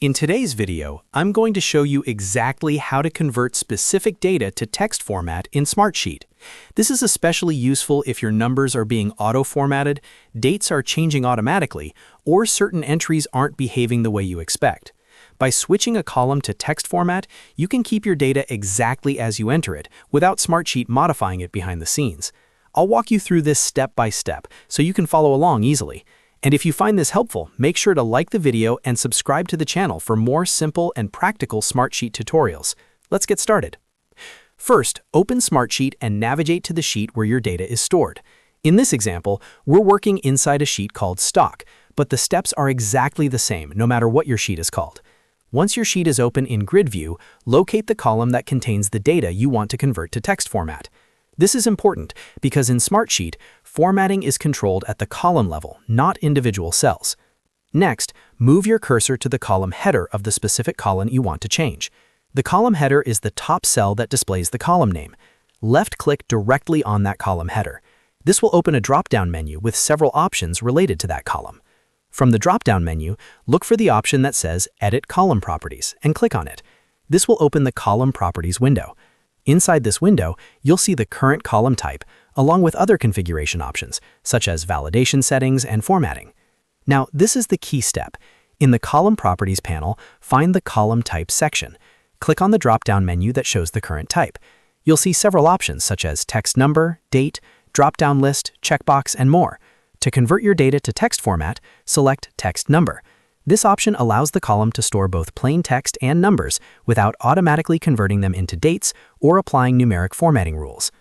In today's video, I'm going to show you exactly how to convert specific data to text format in Smartsheet. This is especially useful if your numbers are being auto-formatted, dates are changing automatically, or certain entries aren't behaving the way you expect. By switching a column to text format, you can keep your data exactly as you enter it, without Smartsheet modifying it behind the scenes. I'll walk you through this step by step, so you can follow along easily. And if you find this helpful, make sure to like the video and subscribe to the channel for more simple and practical Smartsheet tutorials. Let's get started. First, open Smartsheet and navigate to the sheet where your data is stored. In this example, we're working inside a sheet called Stock, but the steps are exactly the same no matter what your sheet is called. Once your sheet is open in Grid View, locate the column that contains the data you want to convert to text format. This is important because in Smartsheet, formatting is controlled at the column level, not individual cells. Next, move your cursor to the column header of the specific column you want to change. The column header is the top cell that displays the column name. Left-click directly on that column header. This will open a drop-down menu with several options related to that column. From the drop-down menu, look for the option that says Edit Column Properties and click on it. This will open the Column Properties window. Inside this window, you'll see the current column type, along with other configuration options, such as validation settings and formatting. Now, this is the key step. In the Column Properties panel, find the Column Type section. Click on the drop-down menu that shows the current type. You'll see several options such as text number, date, drop-down list, checkbox, and more. To convert your data to text format, select Text Number. This option allows the column to store both plain text and numbers without automatically converting them into dates or applying numeric formatting rules.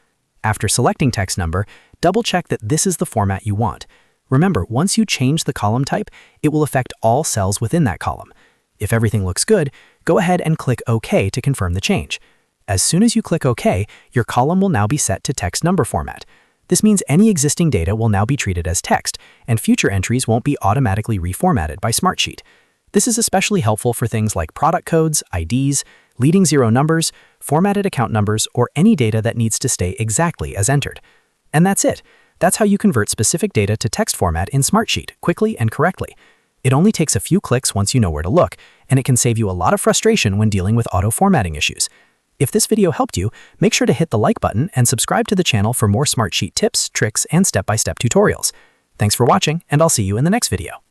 After selecting text number, double-check that this is the format you want. Remember, once you change the column type, it will affect all cells within that column. If everything looks good, go ahead and click OK to confirm the change. As soon as you click OK, your column will now be set to text number format. This means any existing data will now be treated as text, and future entries won't be automatically reformatted by Smartsheet. This is especially helpful for things like product codes, IDs, leading zero numbers, formatted account numbers, or any data that needs to stay exactly as entered. And that's it. That's how you convert specific data to text format in Smartsheet quickly and correctly. It only takes a few clicks once you know where to look, and it can save you a lot of frustration when dealing with auto-formatting issues. If this video helped you, make sure to hit the like button and subscribe to the channel for more Smartsheet tips, tricks, and step-by-step tutorials. Thanks for watching, and I'll see you in the next video.